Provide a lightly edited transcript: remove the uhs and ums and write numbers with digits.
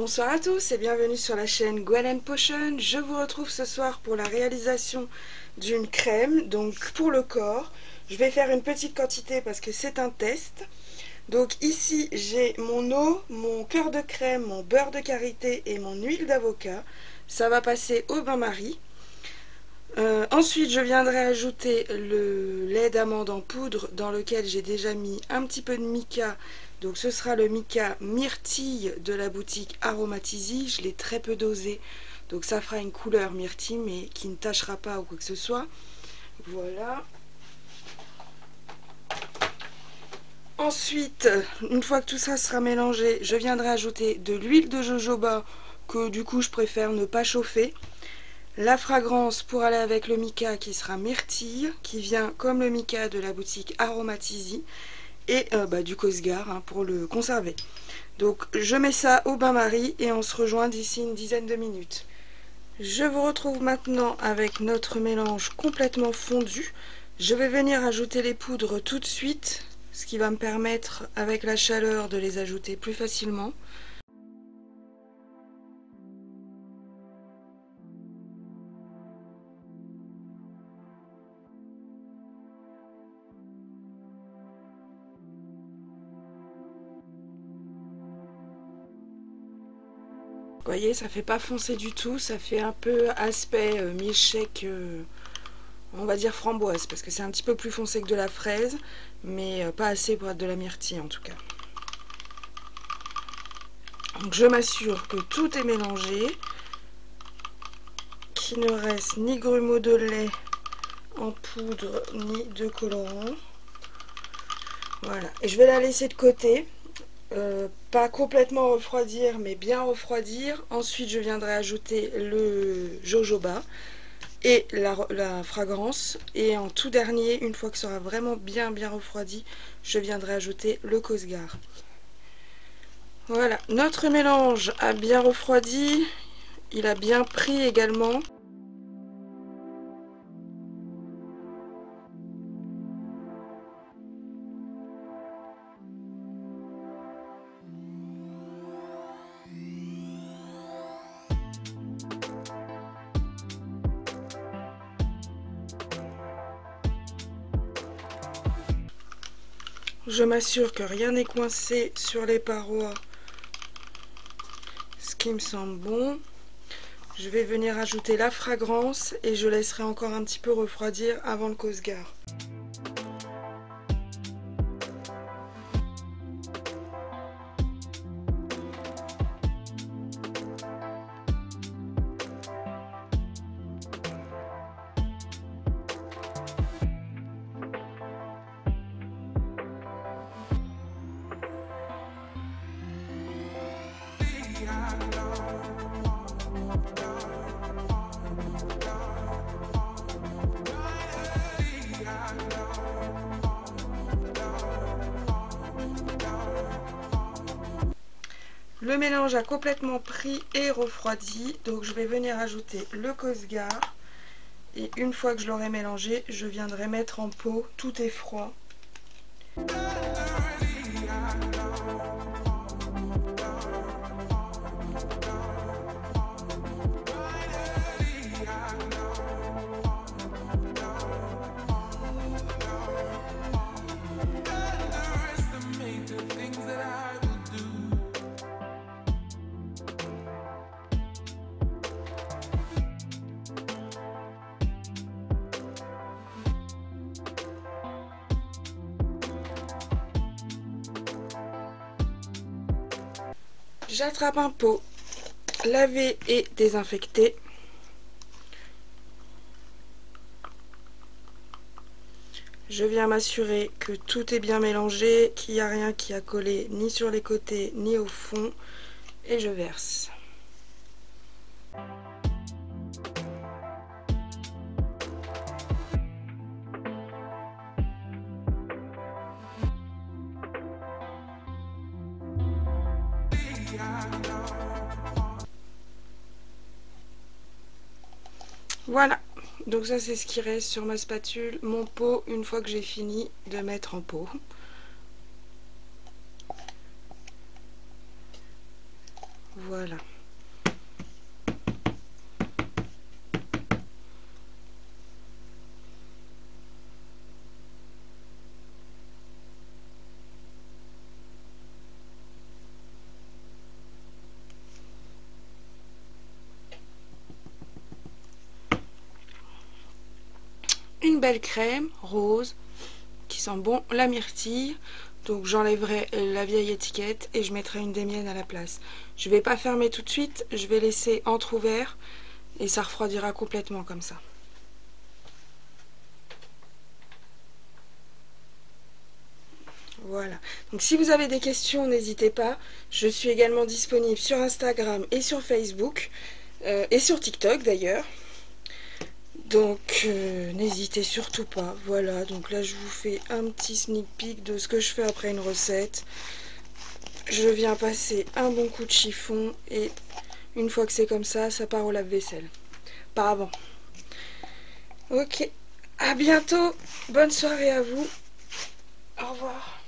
Bonsoir à tous et bienvenue sur la chaîne Gwen & Potion. Je vous retrouve ce soir pour la réalisation d'une crème, donc pour le corps. Je vais faire une petite quantité parce que c'est un test. Donc ici j'ai mon eau, mon cœur de crème, mon beurre de karité et mon huile d'avocat. Ça va passer au bain-marie. Ensuite je viendrai ajouter le lait d'amande en poudre dans lequel j'ai déjà mis un petit peu de mica. Donc ce sera le mica myrtille de la boutique Aromatisi. Je l'ai très peu dosé, donc ça fera une couleur myrtille mais qui ne tachera pas ou quoi que ce soit. Voilà. Ensuite, une fois que tout ça sera mélangé, je viendrai ajouter de l'huile de jojoba que du coup je préfère ne pas chauffer. La fragrance pour aller avec le mica qui sera myrtille, qui vient comme le mica de la boutique Aromatisi. Et du Cosgar pour le conserver. Donc je mets ça au bain-marie et on se rejoint d'ici une dizaine de minutes. Je vous retrouve maintenant avec notre mélange complètement fondu. Je vais venir ajouter les poudres tout de suite, ce qui va me permettre avec la chaleur de les ajouter plus facilement. Vous voyez, ça fait pas foncé du tout, ça fait un peu aspect milkshake, on va dire framboise, parce que c'est un petit peu plus foncé que de la fraise, mais pas assez pour être de la myrtille en tout cas. Donc je m'assure que tout est mélangé, qu'il ne reste ni grumeaux de lait en poudre, ni de colorant. Voilà, et je vais la laisser de côté. Pas complètement refroidir mais bien refroidir. Ensuite je viendrai ajouter le jojoba et la fragrance, et en tout dernier, une fois que ça sera vraiment bien refroidi, je viendrai ajouter le Cosgar. Voilà, notre mélange a bien refroidi, il a bien pris également. Je m'assure que rien n'est coincé sur les parois, ce qui me semble bon. Je vais venir ajouter la fragrance et je laisserai encore un petit peu refroidir avant le Cosgar. Le mélange a complètement pris et refroidi, donc je vais venir ajouter le Cosgar. Et une fois que je l'aurai mélangé, je viendrai mettre en pot. Tout est froid. J'attrape un pot lavé et désinfecté. Je viens m'assurer que tout est bien mélangé, qu'il n'y a rien qui a collé ni sur les côtés ni au fond, et je verse. Voilà, donc ça c'est ce qui reste sur ma spatule, mon pot, une fois que j'ai fini de mettre en pot. Voilà. Une belle crème rose qui sent bon la myrtille. Donc j'enlèverai la vieille étiquette et je mettrai une des miennes à la place. Je vais pas fermer tout de suite, je vais laisser entrouvert et ça refroidira complètement comme ça. Voilà. Donc si vous avez des questions, n'hésitez pas. Je suis également disponible sur Instagram et sur Facebook et sur TikTok d'ailleurs. Donc n'hésitez surtout pas. Voilà, donc là je vous fais un petit sneak peek de ce que je fais après une recette. Je viens passer un bon coup de chiffon et une fois que c'est comme ça, ça part au lave-vaisselle. Pas avant. Ok, à bientôt. Bonne soirée à vous. Au revoir.